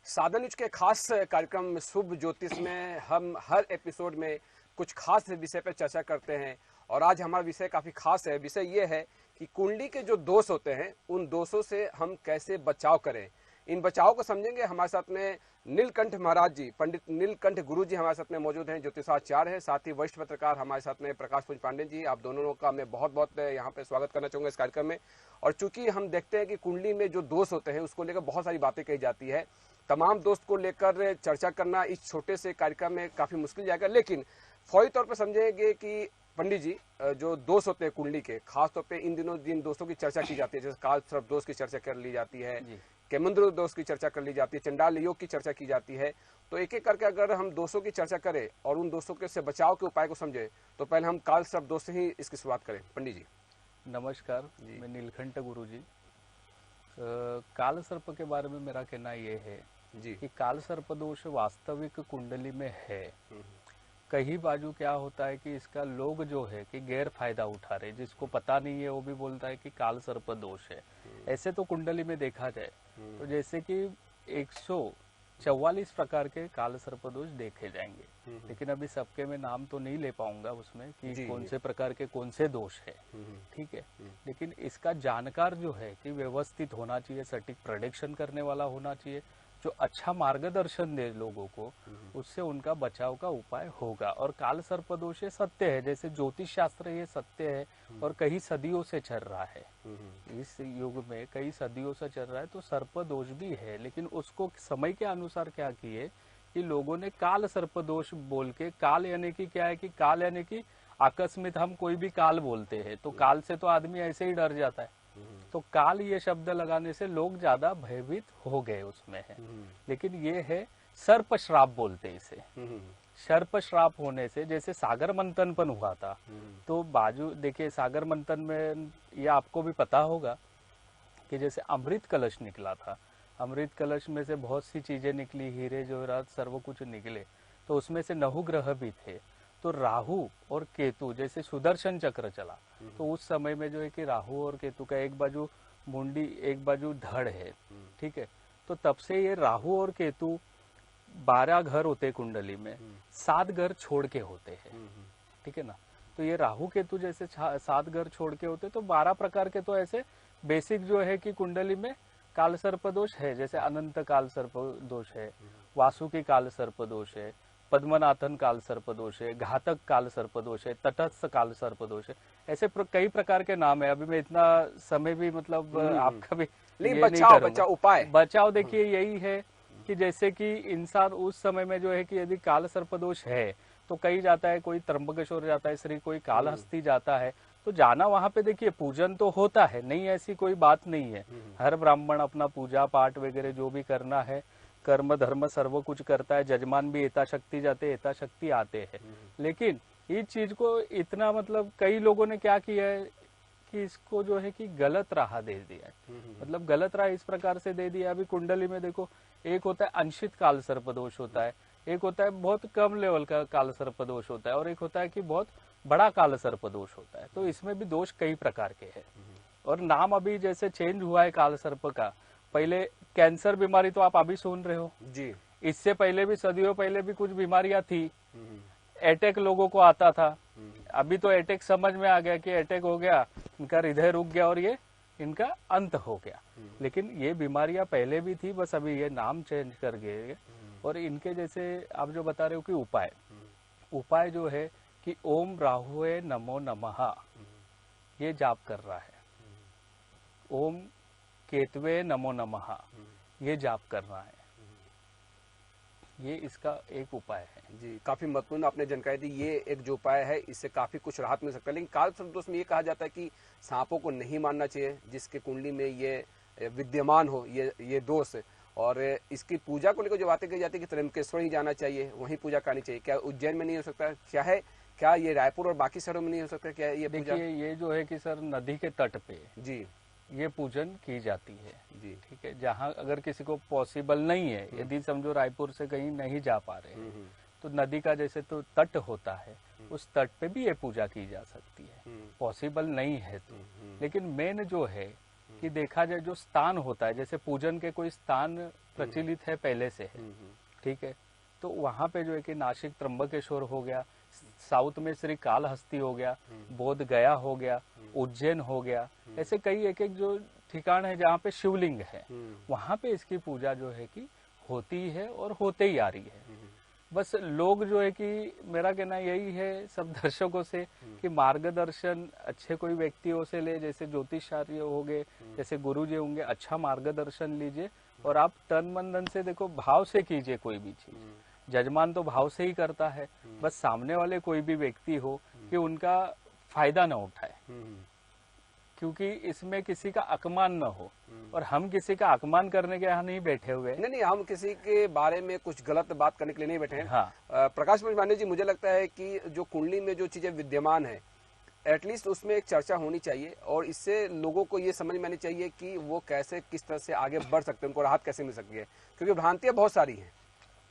साधन न्यूज के खास कार्यक्रम शुभ ज्योतिष में हम हर एपिसोड में कुछ खास विषय पर चर्चा करते हैं। और आज हमारा विषय काफ़ी खास है। विषय ये है कि कुंडली के जो दोष होते हैं उन दोषों से हम कैसे बचाव करें। इन बचाव को समझेंगे। हमारे साथ में नीलकंठ महाराज जी, पंडित नीलकंठ गुरु जी हमारे साथ में मौजूद हैं, ज्योतिषाचार्य हैं। साथ ही वरिष्ठ पत्रकार हमारे साथ में प्रकाश पुंज पांडे जी। आप दोनों का मैं बहुत बहुत यहाँ पे स्वागत करना चाहूँगा इस कार्यक्रम में। और चूंकि हम देखते हैं कि कुंडली में जो दोष होते हैं उसको लेकर बहुत सारी बातें कही जाती है। तमाम दोस्त को लेकर चर्चा करना इस छोटे से कार्यक्रम में काफ़ी मुश्किल जाएगा, लेकिन फौरी तौर पर समझेंगे कि पंडित जी, जो दोष होते हैं कुंडली के, खास तौर पे इन दिनों जिन दोषों की चर्चा की जाती है, जैसे काल सर्प दोष की चर्चा कर ली जाती है, केमुंद्र दोष की चर्चा कर ली जाती है, चंडाल योग की चर्चा की जाती है। तो एक एक करके अगर हम दोषों की चर्चा करें और उन दोषों के से बचाव के उपाय को समझे, तो पहले हम काल सर्प दोष से ही इसकी शुरुआत करें। पंडित जी नमस्कार, मैं नीलकंठ गुरु जी। काल सर्प के बारे में मेरा कहना ये है जी कि काल सर्प दोष वास्तविक कुंडली में है। कहीं बाजू क्या होता है कि इसका लोग जो है कि गैर फायदा उठा रहे, जिसको पता नहीं है वो भी बोलता है कि काल सर्प दोष है। ऐसे तो कुंडली में देखा जाए तो जैसे कि 144 प्रकार के काल सर्प दोष देखे जाएंगे, लेकिन अभी सबके मैं नाम तो नहीं ले पाऊंगा उसमें कि कौन से प्रकार के कौन से दोष है, ठीक है। लेकिन इसका जानकार जो है कि व्यवस्थित होना चाहिए, सटीक प्रेडिक्शन करने वाला होना चाहिए, जो अच्छा मार्गदर्शन दे लोगों को, उससे उनका बचाव का उपाय होगा। और काल सर्प दोष ये सत्य है, जैसे ज्योतिष शास्त्र ये सत्य है और कई सदियों से चल रहा है। इस युग में कई सदियों से चल रहा है, तो सर्प दोष भी है। लेकिन उसको समय के अनुसार क्या किए कि लोगों ने काल सर्प दोष बोल के, काल यानी कि क्या है कि काल यानी कि आकस्मिक हम कोई भी काल बोलते हैं तो काल से तो आदमी ऐसे ही डर जाता है, तो काल ये शब्द लगाने से लोग ज्यादा भयभीत हो गए उसमें है। लेकिन ये है सर्प श्राप बोलते इसे। सर्प श्राप होने से जैसे सागर मंथन पण हुआ था, तो बाजू देखिए सागर मंथन में ये आपको भी पता होगा कि जैसे अमृत कलश निकला था, अमृत कलश में से बहुत सी चीजें निकली, हीरे जवाहरात सर्व कुछ निकले, तो उसमें से नहु ग्रह भी थे। तो राहु और केतु, जैसे सुदर्शन चक्र चला तो उस समय में जो है कि राहु और केतु का एक बाजू मुंडी एक बाजू धड़ है, ठीक है। तो तब से ये राहु और केतु 12 घर होते कुंडली में, 7 घर छोड़ के होते हैं, ठीक है ना। तो ये राहु केतु जैसे 7 घर छोड़ के होते, तो 12 प्रकार के तो ऐसे बेसिक जो है कि कुंडली में काल सर्प दोष है। जैसे अनंत काल सर्प दोष है, वासुकी काल सर्प दोष है, पद्मनाथन काल सर्प दोष है, घातक काल सर्प दोष है, तटस्थ काल सर्प दोष है। ऐसे कई प्रकार के नाम है। अभी मैं इतना समय भी मतलब आपका भी लेकिन ये बचाव नहीं बचाव उपाय बचाव देखिए यही है कि जैसे कि इंसान उस समय में जो है कि यदि काल सर्प दोष है तो कहीं जाता है, कोई त्र्यंबकेश्वर जाता है, श्री कोई कालहस्ती जाता है, तो जाना वहां पे देखिए पूजन तो होता है, नहीं ऐसी कोई बात नहीं है। हर ब्राह्मण अपना पूजा पाठ वगैरह जो भी करना है, कर्म धर्म सर्व कुछ करता है, जजमान भी यथाशक्ति जाते, यथाशक्ति आते हैं। लेकिन इस चीज को इतना मतलब कई लोगों ने क्या किया है कि इसको जो है कि गलत राह दे दिया है। मतलब गलत राह इस प्रकार से दे दिया। अभी कुंडली में देखो, एक होता है अंशित काल सर्प दोष होता है, एक होता है बहुत कम लेवल का काल सर्प दोष होता है, और एक होता है कि बहुत बड़ा काल सर्प दोष होता है। तो इसमें भी दोष कई प्रकार के हैं। और नाम अभी जैसे चेंज हुआ है काल सर्प का, पहले कैंसर बीमारी तो आप अभी सुन रहे हो जी, इससे पहले भी सदियों पहले भी कुछ बीमारियां थी। अटैक लोगों को आता था, अभी तो अटैक समझ में आ गया कि अटैक हो गया, इनका हृदय रुक गया और ये इनका अंत हो गया। लेकिन ये बीमारियां पहले भी थी, बस अभी ये नाम चेंज कर गए। और इनके जैसे आप जो बता रहे हो कि उपाय जो है कि ओम राहुवे नमो नमः ये जाप कर रहा है, ओम केतवे नमो नमः ये जाप कर रहा है, ये इसका एक उपाय है। जी, काफी महत्वपूर्ण आपने जानकारी दी। ये एक जो उपाय है इससे काफी कुछ राहत मिल सकता है। लेकिन काल सर्प दोष में ये कहा जाता है कि सांपों को नहीं मानना चाहिए, जिसके कुंडली में ये विद्यमान हो ये दोष। और इसकी पूजा को लेकर जो बातें कही जाती है कि त्र्यंबकेश्वर ही जाना चाहिए, वहीं पूजा करनी चाहिए। क्या उज्जैन में नहीं हो सकता? क्या है, क्या ये रायपुर और बाकी शहरों में नहीं हो सकता? क्या ये पूजा? देखिए ये जो है कि सर नदी के तट पे जी ये पूजन की जाती है, जी, ठीक है। जहाँ अगर किसी को पॉसिबल नहीं है, यदि समझो रायपुर से कहीं नहीं जा पा रहे हैं, तो नदी का जैसे तो तट होता है, उस तट पे भी ये पूजा की जा सकती है, पॉसिबल नहीं है तो। लेकिन मेन जो है कि देखा जाए जो स्थान होता है, जैसे पूजन के कोई स्थान प्रचलित है, पहले से है, ठीक है। तो वहाँ पे जो है कि नासिक त्र्यंबकेश्वर हो गया, साउथ में श्री कालहस्ती हो गया, बोध गया हो गया, उज्जैन हो गया, ऐसे कई एक एक जो ठिकान है जहाँ पे शिवलिंग है, वहाँ पे इसकी पूजा जो है कि होती है और होते ही आ रही है। बस लोग जो है कि मेरा कहना यही है सब दर्शकों से कि मार्गदर्शन अच्छे कोई व्यक्तियों से ले, जैसे ज्योतिषाचार्य हो गए, जैसे गुरु जी होंगे, अच्छा मार्गदर्शन लीजिए और आप तन मन धन से देखो, भाव से कीजिए कोई भी चीज। जजमान तो भाव से ही करता है, बस सामने वाले कोई भी व्यक्ति हो कि उनका फायदा ना उठाए, क्योंकि इसमें किसी का अपमान न हो, और हम किसी का अपमान करने के यहाँ नहीं बैठे हुए। नहीं, हम किसी के बारे में कुछ गलत बात करने के लिए नहीं बैठे हैं। हाँ। प्रकाश पांडे जी, मुझे लगता है कि जो कुंडली में जो चीजें विद्यमान है, एटलीस्ट उसमें एक चर्चा होनी चाहिए और इससे लोगों को ये समझ में आनी चाहिए कि वो कैसे किस तरह से आगे बढ़ सकते हैं, उनको राहत कैसे मिल सकती है, क्योंकि भ्रांतियां बहुत सारी हैं।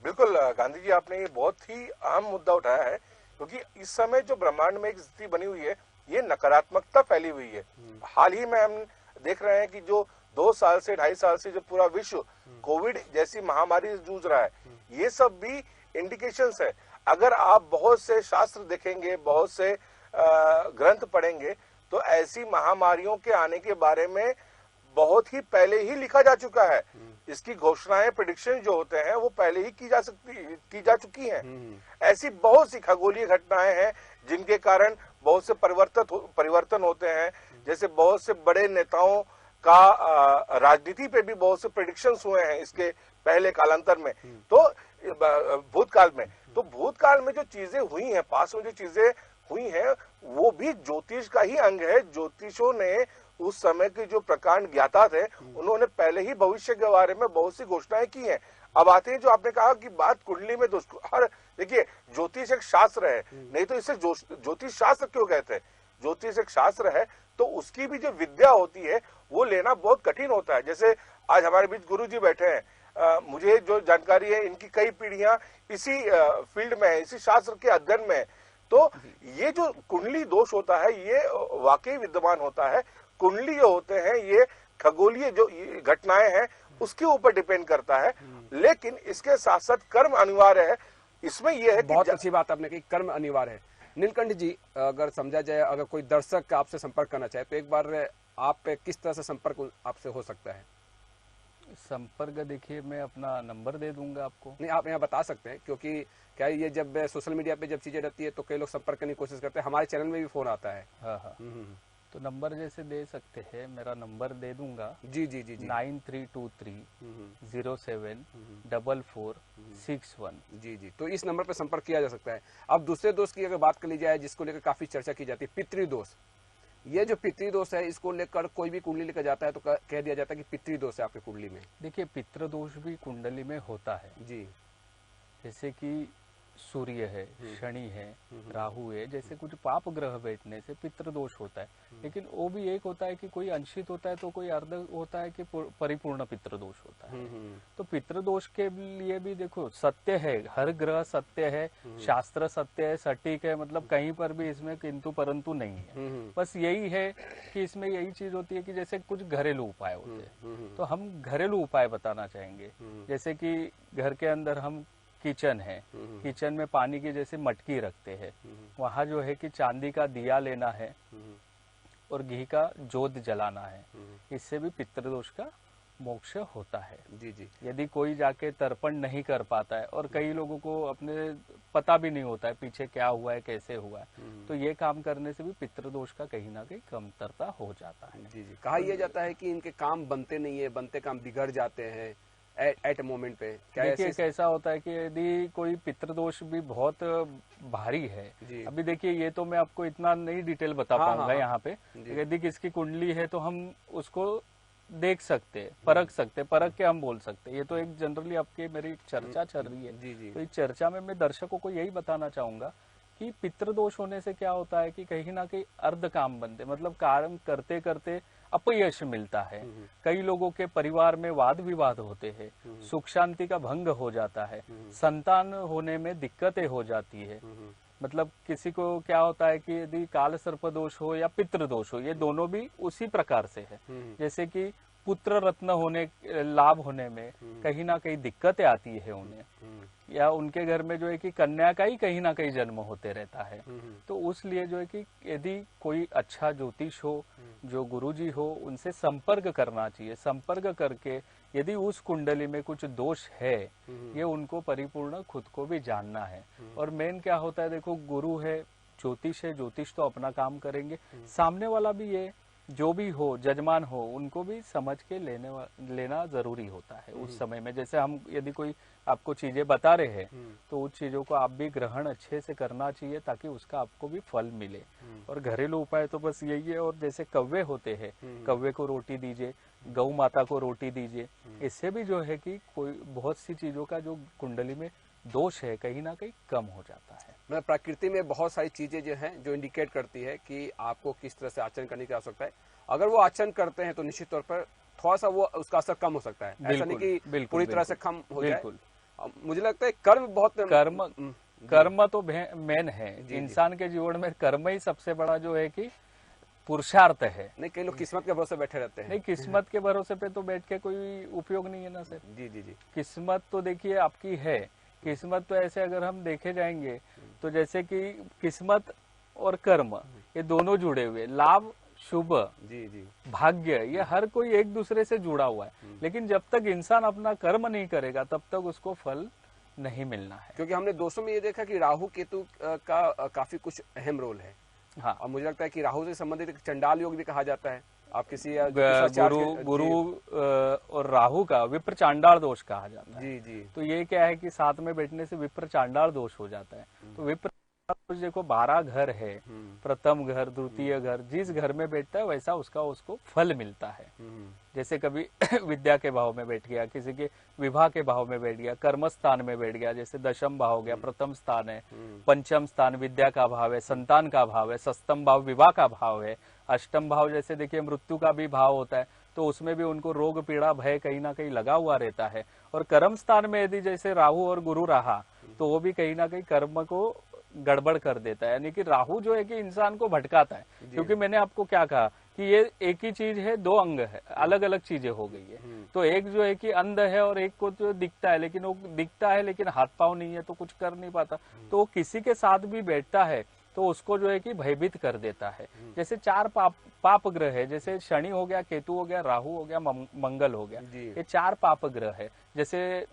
बिल्कुल गांधी जी, आपने ये बहुत ही अहम मुद्दा उठाया है, क्योंकि इस समय जो ब्रह्मांड में एक स्थिति बनी हुई है, ये नकारात्मकता फैली हुई है। हाल ही में हम देख रहे हैं कि जो 2 साल से 2.5 साल से जो पूरा विश्व कोविड जैसी महामारी से जूझ रहा है, ये सब भी इंडिकेशंस है। अगर आप बहुत से शास्त्र देखेंगे, बहुत से ग्रंथ पढ़ेंगे, तो ऐसी महामारियों के आने के बारे में बहुत ही पहले ही लिखा जा चुका है। इसकी घोषणाएं, प्रेडिक्शन जो होते हैं, वो पहले ही की जा चुकी हैं। ऐसी बहुत सी खगोलीय घटनाएं हैं जिनके कारण बहुत से परिवर्तन होते हैं। जैसे बहुत से बड़े नेताओं का राजनीति पे भी बहुत से प्रेडिक्शंस हुए हैं इसके पहले कालांतर में, तो भूतकाल में। तो भूतकाल में जो चीजें हुई हैं, पास में जो चीजें हुई हैं, वो भी ज्योतिष का ही अंग है। ज्योतिषों ने उस समय के जो प्रकांड ज्ञाता थे, उन्होंने पहले ही भविष्य के बारे में बहुत सी घोषणाएं की हैं। अब आते हैं जो आपने कहा कि बात कुंडली में दोष, हर देखिए ज्योतिष एक शास्त्र है, नहीं तो इसे ज्योतिष शास्त्र क्यों कहते हैं? ज्योतिष एक शास्त्र है, तो उसकी भी जो विद्या होती है वो लेना बहुत कठिन होता है। जैसे आज हमारे बीच गुरु जी बैठे हैं, मुझे जो जानकारी है, इनकी कई पीढ़ियां इसी फील्ड में है, इसी शास्त्र के अध्ययन में है। तो ये जो कुंडली दोष होता है, ये वाकई विद्यमान होता है। कुंडली जो होते हैं, ये खगोलीय जो घटनाएं हैं उसके ऊपर डिपेंड करता है, लेकिन इसके साथ साथ कर्म अनिवार्य है। इसमें यह है कि बहुत अच्छी बात आपने कही, कर्म अनिवार्य है। नीलकंठ जी, अगर समझा जाए, अगर कोई दर्शक आपसे संपर्क करना चाहे तो एक बार आप किस तरह से संपर्क आपसे हो सकता है? संपर्क देखिए, मैं अपना नंबर दे दूंगा आपको। नहीं, आप यहाँ बता सकते हैं, क्योंकि क्या ये जब सोशल मीडिया पे जब चीजें रहती है तो कई लोग संपर्क करने की कोशिश करते हैं, हमारे चैनल में भी फोन आता है। हाँ। तो नंबर जैसे दे सकते हैं, मेरा नंबर दे दूंगा। जी जी जी जी 9323074461। जी जी, तो इस नंबर पर संपर्क किया जा सकता है। अब दूसरे दोष की अगर बात कर ली जाए, जिसको लेकर काफी चर्चा की जाती है, पितृदोष। ये जो पितृदोष है, इसको लेकर कोई भी कुंडली लेकर जाता है तो कह दिया जाता है कि पितृदोष है आपकी कुंडली में। देखिए, पितृदोष भी कुंडली में होता है जी। जैसे कि सूर्य है, शनि है, राहु है, जैसे कुछ पाप ग्रह बैठने से पितृदोष होता है। लेकिन वो भी एक होता है कि कोई अंशित होता है, तो कोई अर्ध होता है कि परिपूर्ण पितृदोष होता है। तो पितृदोष के लिए भी देखो, सत्य है, हर ग्रह सत्य है, शास्त्र सत्य है, सटीक है, मतलब कहीं पर भी इसमें किंतु परंतु नहीं है। बस यही है कि इसमें यही चीज होती है कि जैसे कुछ घरेलू उपाय होते हैं, तो हम घरेलू उपाय बताना चाहेंगे। जैसे कि घर के अंदर हम किचन है, किचन में पानी की जैसे मटकी रखते हैं, वहाँ जो है कि चांदी का दिया लेना है और घी का जोत जलाना है। इससे भी पितृदोष का मोक्ष होता है। जी जी। यदि कोई जाके तर्पण नहीं कर पाता है, और कई लोगों को अपने पता भी नहीं होता है पीछे क्या हुआ है, कैसे हुआ है, तो ये काम करने से भी पितृदोष का कहीं ना कहीं कमतरता हो जाता है। जी जी। कहा यह जाता है कि इनके काम बनते नहीं है, बनते काम बिगड़ जाते हैं एट मोमेंट पे। क्या देखिए, कैसा होता है कि यदि कोई पितृदोष भी बहुत भारी है, अभी देखिए ये तो मैं आपको इतना नहीं डिटेल बता पाऊंगा यहाँ पे। यदि किसकी कुंडली है तो हम उसको देख सकते हैं, परख सकते हैं, परख के हम बोल सकते हैं। ये तो एक जनरली आपकी मेरी चर्चा चल रही है। जी जी। तो इस चर्चा में मैं दर्शकों को यही बताना चाहूंगा कि पितृदोष होने से क्या होता है कि कहीं ना कहीं अर्ध काम बनते, मतलब काम करते करते अपयश मिलता है। कई लोगों के परिवार में वाद विवाद होते हैं, सुख शांति का भंग हो जाता है, संतान होने में दिक्कतें हो जाती है। मतलब किसी को क्या होता है कि यदि काल सर्प दोष हो या पितृदोष हो, ये दोनों भी उसी प्रकार से है। जैसे कि पुत्र रत्न होने, लाभ होने में कहीं ना कहीं दिक्कतें आती है उन्हें, या उनके घर में जो है कि कन्या का ही कहीं ना कहीं जन्म होते रहता है। तो उसलिए जो है कि यदि कोई अच्छा ज्योतिष हो, जो गुरुजी हो, उनसे संपर्क करना चाहिए। संपर्क करके यदि उस कुंडली में कुछ दोष है, ये उनको परिपूर्ण खुद को भी जानना है। और मेन क्या होता है, देखो गुरु है, ज्योतिष है, ज्योतिष तो अपना काम करेंगे, सामने वाला भी ये जो भी हो, जजमान हो, उनको भी समझ के लेना जरूरी होता है उस समय में। जैसे हम यदि कोई आपको चीजें बता रहे हैं तो उस चीजों को आप भी ग्रहण अच्छे से करना चाहिए ताकि उसका आपको भी फल मिले। और घरेलू उपाय तो बस यही है। और जैसे कौवे होते हैं, कौवे को रोटी दीजिए, गौ माता को रोटी दीजिए, इससे भी जो है कि कोई बहुत सी चीजों का जो कुंडली में दोष है कहीं ना कहीं कम हो जाता है। मैं प्रकृति में बहुत सारी चीजें जो हैं जो इंडिकेट करती है कि आपको किस तरह से आचरण करने की आवश्यकता है। अगर वो आचरण करते हैं तो निश्चित तौर पर थोड़ा सा वो उसका असर कम हो सकता है। ऐसा नहीं कि पूरी तरह से कम हो जाए। मुझे लगता है कर्म तो मेन है। इंसान के जीवन में कर्म ही सबसे बड़ा जो है कि पुरुषार्थ है। नहीं, कई लोग किस्मत के भरोसे बैठे रहते हैं। नहीं, किस्मत के भरोसे पे तो बैठ के कोई उपयोग नहीं है ना सर। जी जी जी। किस्मत तो देखिए आपकी है। किस्मत तो ऐसे अगर हम देखे जाएंगे तो जैसे कि किस्मत और कर्म ये दोनों जुड़े हुए, लाभ शुभ जी जी भाग्य, ये हर कोई एक दूसरे से जुड़ा हुआ है। लेकिन जब तक इंसान अपना कर्म नहीं करेगा तब तक उसको फल नहीं मिलना है। क्योंकि हमने दोस्तों में ये देखा कि राहु केतु का काफी कुछ अहम रोल है। हाँ, और मुझे लगता है कि राहु से संबंधित एक चंडाल योग भी कहा जाता है। आप किसी गुरु और राहु का विप्र चांडाल दोष कहा जाता है। जी जी। तो ये क्या है कि साथ में बैठने से विप्र चांडाल दोष हो जाता है। तो विप्र देखो 12 घर है, प्रथम घर, द्वितीय घर, जिस घर में बैठता है वैसा उसको फल मिलता है। जैसे कभी विद्या के भाव में बैठ गया, किसी के विवाह के भाव में बैठ गया, कर्म स्थान में बैठ गया, जैसे दशम भाव हो गया, प्रथम स्थान है, पंचम स्थान विद्या का भाव है, संतान का भाव है, सप्तम भाव विवाह का भाव है, अष्टम भाव जैसे देखिए मृत्यु का भी भाव होता है, तो उसमें भी उनको रोग पीड़ा भय कहीं ना कहीं लगा हुआ रहता है। और कर्म स्थान में यदि जैसे राहु और गुरु रहा तो वो भी कहीं ना कहीं कर्म को गड़बड़ कर देता है। यानी कि राहु जो है कि इंसान को भटकाता है। क्योंकि मैंने आपको क्या कहा कि ये एक ही चीज है, दो अंग है, अलग अलग चीजें हो गई है। तो एक जो है कि अंध है और एक को जो दिखता है, लेकिन वो दिखता है लेकिन हाथ पांव नहीं है तो कुछ कर नहीं पाता। तो वो किसी के साथ भी बैठता है तो उसको जो है कि भयभीत कर देता है। जैसे 4 पाप ग्रह है, जैसे शनि हो गया, केतु हो गया, राहु हो गया, मंगल हो गया, ये 4 पाप ग्रह है। जैसे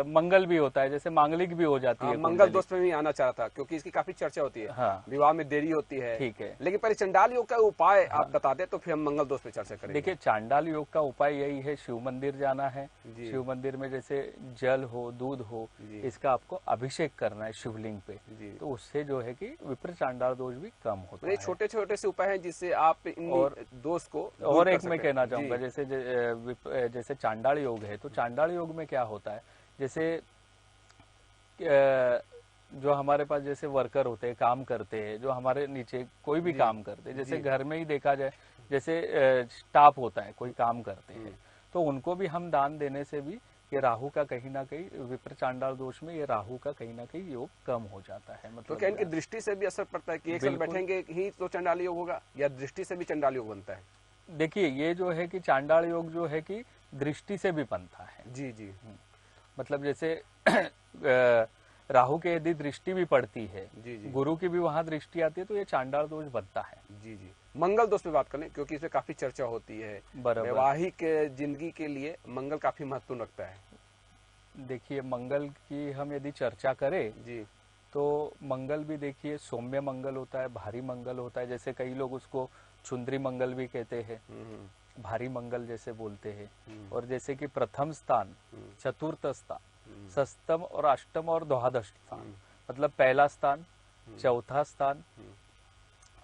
मंगल भी होता है, जैसे मांगलिक भी हो जाती है। मंगल दोष में भी आना चाह रहा था क्योंकि इसकी काफी चर्चा होती है। हाँ, विवाह में देरी होती है। ठीक है, लेकिन पहले चंडाल योग का उपाय आप बता दे तो फिर हम मंगल दोष पे चर्चा करेंगे। देखिए चांडाल योग का उपाय यही है, शिव मंदिर जाना है। शिव मंदिर में जैसे जल हो, दूध हो, इसका आपको अभिषेक करना है शिवलिंग पे। तो उससे जो है कि विप्र चांडाल दोष भी कम होता है। छोटे छोटे से उपाय हैं जिससे आप इन दोष को और एक मैं कहना चाहूंगा, जैसे चांडाल योग है, तो चांडाल योग में क्या होता है, जैसे जो हमारे पास जैसे वर्कर होते हैं, काम करते हैं, जो हमारे नीचे कोई भी काम करते हैं, जैसे घर में ही देखा जाए, जैसे स्टाफ होता है, कोई काम करते हैं, तो उनको भी हम दान देने से भी ये राहु का कहीं ना कहीं विप्र चांडाल दोष में ये राहु का कहीं ना कहीं योग कम हो जाता है। मतलब तो क्या इनकी दृष्टि से भी असर पड़ता है कि एक साथ बैठेंगे ही तो चांडाल योग होगा, या दृष्टि से भी चांडाल योग बनता है? देखिए ये जो है कि चांडाल योग जो है कि दृष्टि से भी बनता है। जी जी। मतलब जैसे राहु के यदि दृष्टि भी पड़ती है, गुरु की भी वहां दृष्टि आती है, तो ये चांडाल दोष बनता है। जी जी। मंगल दोष पे बात करें क्योंकि इसमें काफी चर्चा होती है। वैवाहिक जिंदगी के लिए मंगल काफी महत्वपूर्ण रखता है। देखिए मंगल की हम यदि चर्चा करें जी, तो मंगल भी देखिए सौम्य मंगल होता है, भारी मंगल होता है। जैसे कई लोग उसको चुंदरी मंगल भी कहते हैं, भारी मंगल जैसे बोलते हैं। और जैसे कि प्रथम स्थान, चतुर्थ स्थान, सप्तम और अष्टम और द्वादश स्थान, मतलब पहला स्थान, चौथा स्थान,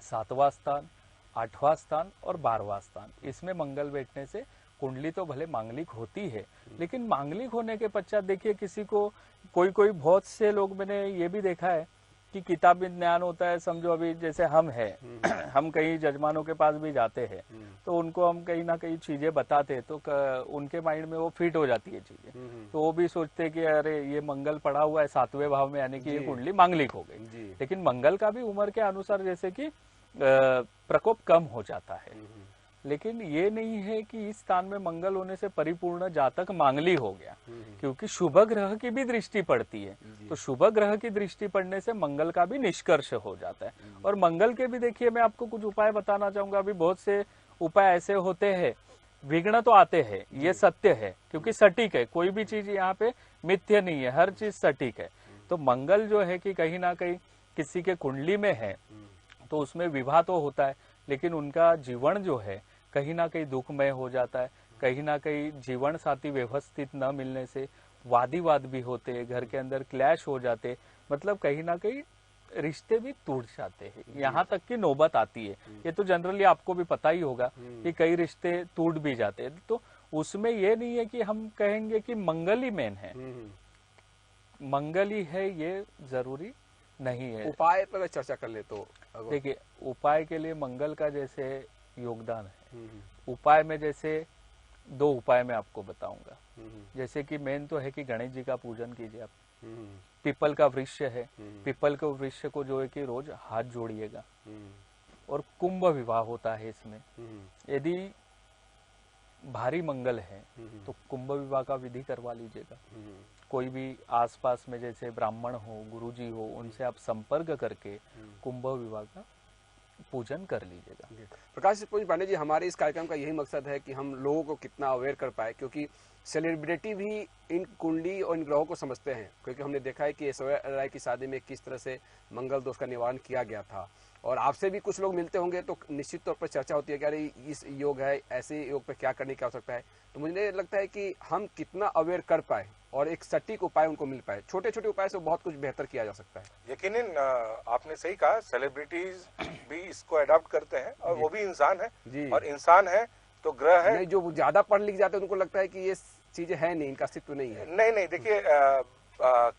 7वां स्थान, 8वां स्थान और 12वां स्थान, इसमें मंगल बैठने से कुंडली तो भले मांगलिक होती है, लेकिन मांगलिक होने के पश्चात देखिए किसी को कोई बहुत से लोग, मैंने ये भी देखा है कि किताबी ज्ञान होता है। समझो अभी जैसे हम हैं हम कहीं जजमानों के पास भी जाते हैं तो उनको हम कहीं ना कहीं चीजें बताते हैं, तो उनके माइंड में वो फिट हो जाती है चीजें। तो वो भी सोचते हैं कि अरे ये मंगल पड़ा हुआ है 7वें भाव में, यानी कि ये कुंडली मांगलिक हो गई। लेकिन मंगल का भी उम्र के अनुसार जैसे कि प्रकोप कम हो जाता है। लेकिन ये नहीं है कि इस स्थान में मंगल होने से परिपूर्ण जातक मांगली हो गया, क्योंकि शुभ ग्रह की भी दृष्टि पड़ती है। तो शुभ ग्रह की दृष्टि पड़ने से मंगल का भी निष्कर्ष हो जाता है। और मंगल के भी देखिए, मैं आपको कुछ उपाय बताना चाहूंगा। अभी बहुत से उपाय ऐसे होते हैं, विघ्न तो आते हैं, ये सत्य है, क्योंकि सटीक है, कोई भी चीज यहाँ पे मिथ्य नहीं है, हर चीज सटीक है। तो मंगल जो है कि कहीं ना कहीं किसी के कुंडली में है तो उसमें विवाह तो होता है, लेकिन उनका जीवन जो है कहीं ना कहीं दुखमय हो जाता है। कहीं ना कहीं जीवन साथी व्यवस्थित न मिलने से वादी वाद भी होते हैं, घर के अंदर क्लैश हो जाते, मतलब कहीं ना कहीं रिश्ते भी टूट जाते हैं, यहाँ तक की नौबत आती है। ये तो जनरली आपको भी पता ही होगा कि कई रिश्ते टूट भी जाते हैं। तो उसमें ये नहीं है कि हम कहेंगे कि मंगल ही मेन है, मंगल ही है, ये जरूरी नहीं है। उपाय पर चर्चा कर ले तो देखिए, उपाय के लिए मंगल का जैसे योगदान है, उपाय में जैसे 2 उपाय मैं आपको बताऊंगा। जैसे कि मेन तो है कि गणेश जी का पूजन कीजिए आप। पीपल का वृक्ष है, पीपल के वृक्ष को जो है कि रोज हाथ जोड़िएगा। और कुंभ विवाह होता है इसमें, यदि भारी मंगल है तो कुंभ विवाह का विधि करवा लीजिएगा। कोई भी आसपास में जैसे ब्राह्मण हो, गुरुजी हो, उनसे आप संपर्क करके कुंभ विवाह का पूजन कर लीजिएगा। प्रकाश पांडे जी, हमारे इस कार्यक्रम का यही मकसद है कि हम लोगों को कितना अवेयर कर पाए, क्योंकि सेलिब्रिटी भी इन कुंडली और इन ग्रहों को समझते हैं। क्योंकि हमने देखा है कि ऐश्वर्या राय की शादी में किस तरह से मंगल दोष का निवारण किया गया था। और आपसे भी कुछ लोग मिलते होंगे तो निश्चित तौर पर चर्चा होती है कि अरे इस योग है, ऐसे योग पर क्या करने की आवश्यकता है। तो मुझे लगता है कि हम कितना अवेयर कर पाए और एक सटीक उपाय उनको मिल पाए। छोटे छोटे उपाय से बहुत कुछ बेहतर किया जा सकता है। यकीनन आपने सही कहा, सेलिब्रिटीज भी इसको अडॉप्ट करते हैं और वो भी इंसान है, और इंसान है तो ग्रह है। नहीं, जो ज्यादा पढ़ लिख जाते हैं उनको लगता है कि ये चीजें है नहीं, इनका अस्तित्व नहीं है। नहीं, देखिए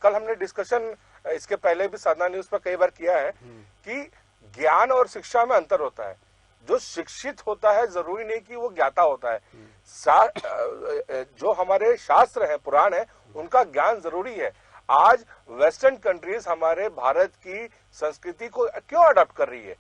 कल हमने डिस्कशन इसके पहले भी साधना न्यूज पर कई बार किया है कि ज्ञान और शिक्षा में अंतर होता है। जो शिक्षित होता है जरूरी नहीं कि वो ज्ञाता होता है। जो हमारे शास्त्र हैं, पुराण है, उनका ज्ञान जरूरी है। आज वेस्टर्न कंट्रीज हमारे भारत की संस्कृति को क्यों अडॉप्ट कर रही है?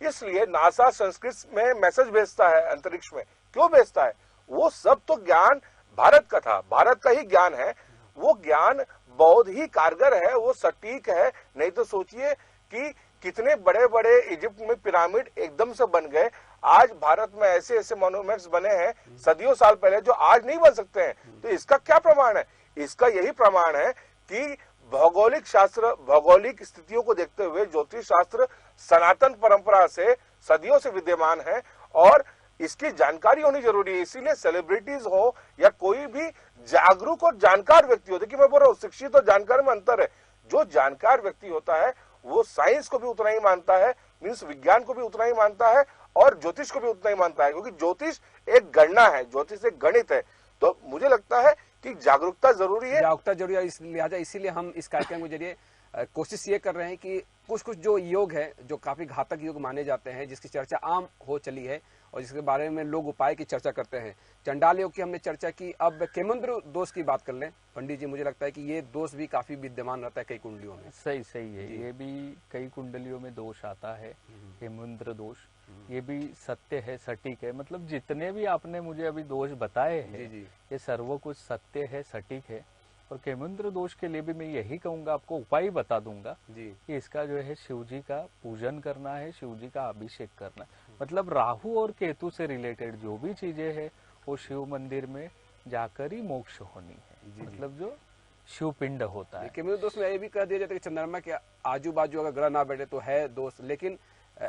इसलिए नासा संस्कृत में मैसेज भेजता है अंतरिक्ष में। क्यों भेजता है? वो सब तो ज्ञान भारत का था, भारत का ही ज्ञान है। वो ज्ञान बहुत ही कारगर है, वो सटीक है। नहीं तो सोचिए कि कितने बड़े बड़े इजिप्ट में पिरामिड एकदम से बन गए। आज भारत में ऐसे ऐसे मॉन्यूमेंट्स बने हैं सदियों साल पहले जो आज नहीं बन सकते हैं। तो इसका क्या प्रमाण है? इसका यही प्रमाण है कि भौगोलिक शास्त्र, भौगोलिक स्थितियों को देखते हुए ज्योतिष शास्त्र सनातन परंपरा से सदियों से विद्यमान है और इसकी जानकारी होनी जरूरी है। इसीलिए सेलिब्रिटीज हो या कोई भी जागरूक और जानकार व्यक्ति हो, देखिए मैं बोल रहा हूँ शिक्षित और जानकार में अंतर है। जो जानकार व्यक्ति होता है वो साइंस को भी उतना ही मानता है, मीन्स विज्ञान को भी उतना ही मानता है और ज्योतिष को भी उतना ही मानता है, क्योंकि ज्योतिष एक गणना है, ज्योतिष एक गणित है। तो मुझे लगता है कि जागरूकता जरूरी है, जागरूकता जरूरी है। लिहाजा इसीलिए हम इस कार्यक्रम के जरिए कोशिश ये कर रहे हैं कि कुछ कुछ जो योग है, जो काफी घातक योग माने जाते हैं, जिसकी चर्चा आम हो चली है और जिसके बारे में लोग उपाय की चर्चा करते हैं। चंडाल योग की हमने चर्चा की, अब केमुंद्र दोष की बात कर लें पंडित जी। मुझे लगता है कि ये दोष भी काफी विद्यमान रहता है कई कुंडलियों में। सही है, ये भी कई कुंडलियों में दोष आता है, केमुंद्र दोष। ये भी सत्य है, सटीक है। मतलब जितने भी आपने मुझे अभी दोष बताए हैं, ये सर्व कुछ सत्य है, सटीक है। और केमुंद्र दोष के लिए भी मैं यही कहूंगा, आपको उपाय बता दूंगा कि इसका जो है शिव जी का पूजन करना है, शिव जी का अभिषेक करना है। मतलब राहु और केतु से रिलेटेड जो भी चीजें है वो शिव मंदिर में जाकर ही मोक्ष होनी है। मतलब जो शिव पिंड होता है। केमुंद्र दोष में ये भी कह दिया जाता है कि चंद्रमा के आजू बाजू अगर ग्रह ना बैठे तो है दोष, लेकिन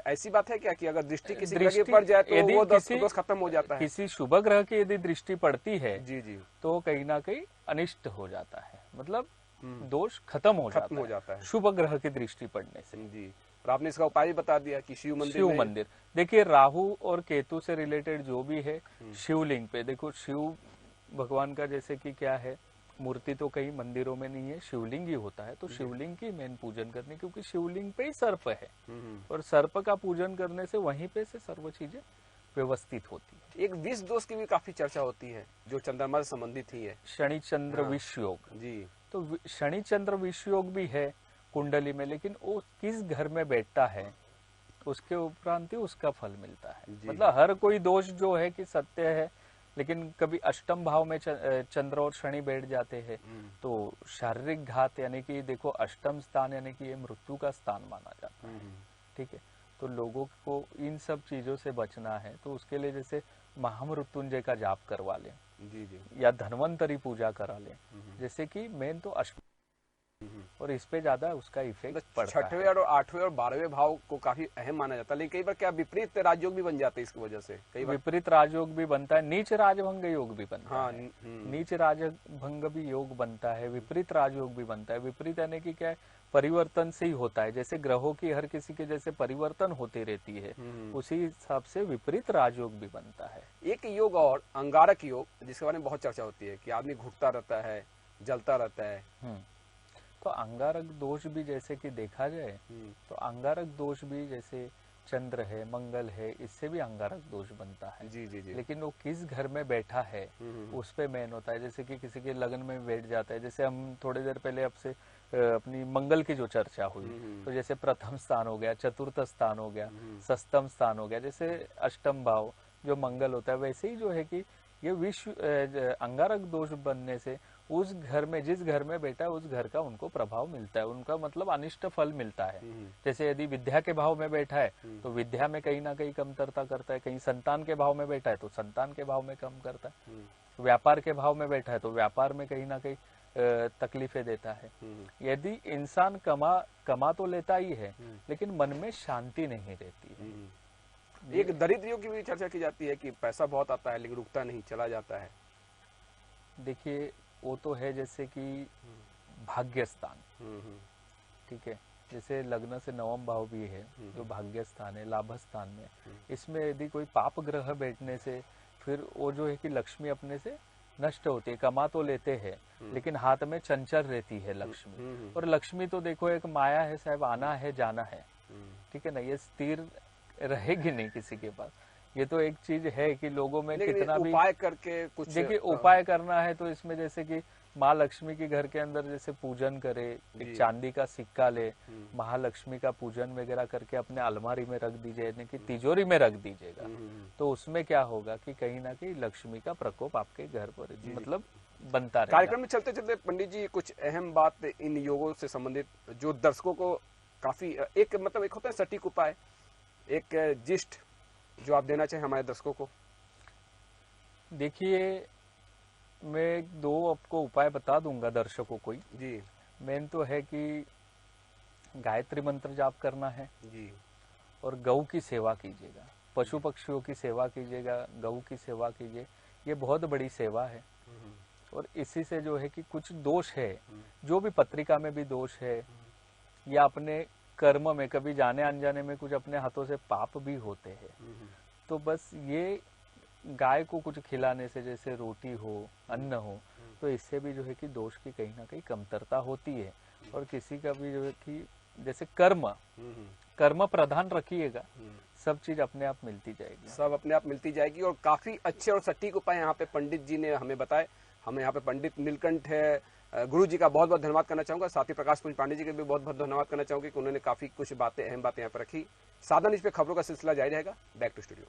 ऐसी बात है क्या कि अगर दृष्टि किसी ग्रह की पड़ जाए तो वो दोष खत्म हो जाता है? किसी शुभ ग्रह की यदि दृष्टि पड़ती है जी तो कहीं ना कहीं अनिष्ट हो जाता है, मतलब दोष खत्म हो जाता है शुभ ग्रह की दृष्टि पड़ने से। जी, और आपने इसका उपाय बता दिया कि शिव मंदिर। देखिए राहु और केतु से रिलेटेड जो भी है, शिवलिंग पे देखो, शिव भगवान का जैसे कि क्या है, मूर्ति तो कई मंदिरों में नहीं है, शिवलिंग ही होता है। तो शिवलिंग की मेन पूजन करनी, क्योंकि शिवलिंग पे ही सर्प है और सर्प का पूजन करने से वहीं पे से सर्व चीजें व्यवस्थित होती है। एक विष दोष की भी काफी चर्चा होती है जो चंद्रमा से संबंधित ही है, शनि चंद्र विष योग। जी, तो शनि चंद्र विष योग भी है कुंडली में, लेकिन वो किस घर में बैठता है उसके उपरांत ही उसका फल मिलता है। जी। मतलब हर कोई दोष जो है कि सत्य है, लेकिन कभी अष्टम भाव में चंद्र और शनि बैठ जाते हैं तो शारीरिक घात, यानी कि देखो अष्टम स्थान यानी कि ये मृत्यु का स्थान माना जाता है। ठीक है, तो लोगों को इन सब चीजों से बचना है तो उसके लिए जैसे महामृत्युंजय का जाप करवा लें, जी जी, या धन्वंतरी पूजा करा लें, जैसे कि मेन तो अष्ट और इस पे ज्यादा उसका इफेक्ट पड़ता है। छठवें और आठवें और 12वें भाव को काफी अहम माना जाता है, लेकिन कई बार क्या विपरीत राजयोग भी बन जाते हैं इसकी वजह से, कई बार विपरीत राजयोग भी बनता है, नीच राजभंग योग भी बनता हाँ, है। नीच राजभंग भी योग बनता है, विपरीत राजयोग भी बनता है। विपरीत यानी कि क्या है, परिवर्तन से ही होता है, जैसे ग्रहों की हर किसी के जैसे परिवर्तन होती रहती है, उसी हिसाब से विपरीत राजयोग भी बनता है। एक योग और अंगारक योग, जिसके बारे में बहुत चर्चा होती है कि आदमी घुटता रहता है, जलता रहता है। तो अंगारक दोष भी जैसे कि देखा जाए तो अंगारक दोष भी जैसे चंद्र है, मंगल है, इससे भी अंगारक दोष बनता है। जी जी जी, लेकिन वो किस घर में बैठा है उस पे मेन होता है। जैसे कि किसी के लगन में बैठ जाता है, जैसे हम थोड़ी देर पहले आपसे अपनी मंगल की जो चर्चा हुई, तो जैसे प्रथम स्थान हो गया, चतुर्थ स्थान हो गया, सप्तम स्थान हो गया, जैसे अष्टम भाव जो मंगल होता है, वैसे ही जो है कि ये विश्व अंगारक दोष बनने से उस घर में, जिस घर में बैठा है उस घर का उनको प्रभाव मिलता है, उनका मतलब अनिष्ट फल मिलता है। जैसे यदि विद्या के भाव में बैठा है तो विद्या में कहीं ना कहीं कमतरता करता है, कहीं संतान के भाव में बैठा है तो संतान के भाव में कम करता है, व्यापार के भाव में बैठा है तो व्यापार में कहीं ना कहीं तकलीफें देता है। यदि इंसान कमा तो लेता ही है लेकिन मन में शांति नहीं रहती है। एक दरिद्र योग की भी चर्चा की जाती है कि पैसा बहुत आता है लेकिन रुकता नहीं, चला जाता है। देखिए वो तो है जैसे कि भाग्य स्थान, ठीक है, जैसे लग्न से नवम भाव भी है जो भाग्य स्थान है, लाभ स्थान में, इसमें यदि कोई पाप ग्रह बैठने से फिर वो जो है कि लक्ष्मी अपने से नष्ट होती है। कमा तो लेते हैं लेकिन हाथ में चंचल रहती है लक्ष्मी, और लक्ष्मी तो देखो एक माया है साहब, आना है जाना है, ठीक है ना, ये स्थिर रहेगी नहीं किसी के पास। ये तो एक चीज है कि लोगों में कितना भी उपाय करके कुछ, देखिए उपाय करना है तो इसमें जैसे कि माँ लक्ष्मी के घर के अंदर जैसे पूजन करे, एक चांदी का सिक्का ले, महालक्ष्मी का पूजन वगैरह करके अपने अलमारी में रख दीजिए, यानी कि तिजोरी में रख दीजिएगा, तो उसमें क्या होगा कि कहीं ना कहीं लक्ष्मी का प्रकोप आपके घर पर मतलब बनता रहेगा। कार्यक्रम में चलते चलते पंडित जी कुछ अहम बात इन योगों से संबंधित जो दर्शकों को काफी एक मतलब एक होता है सटीक उपाय, एक जिस्ट जो आप देना चाहें हमारे दर्शकों को। देखिए मैं दो आपको उपाय बता दूंगा दर्शकों को ही। जी, मेन तो है कि गायत्री मंत्र जाप करना है जी, और गौ की सेवा कीजिएगा, पशु पक्षियों की सेवा कीजिएगा, गौ की सेवा कीजिए, ये बहुत बड़ी सेवा है। और इसी से जो है कि कुछ दोष है, जो भी पत्रिका में भी दोष है या अपने कर्म में कभी जाने अनजाने में कुछ अपने हाथों से पाप भी होते हैं, तो बस ये गाय को कुछ खिलाने से, जैसे रोटी हो, अन्न हो, तो इससे भी जो है कि दोष की कहीं ना कहीं कमतरता होती है। और किसी का भी जो है कि जैसे कर्म प्रधान रखिएगा, सब चीज अपने आप मिलती जाएगी, सब अपने आप मिलती जाएगी। और काफी अच्छे और सटीक उपाय यहाँ पे पंडित जी ने हमें बताए। हमें यहाँ पे पंडित नीलकंठ है गुरु जी का बहुत बहुत धन्यवाद करना चाहूंगा, साथ ही प्रकाश पुंज पांडे जी के भी बहुत बहुत धन्यवाद करना चाहूंगा कि उन्होंने काफी कुछ बातें, अहम बातें यहाँ पर रखी। साधन इस पे खबरों का सिलसिला जारी रहेगा। Back to studio.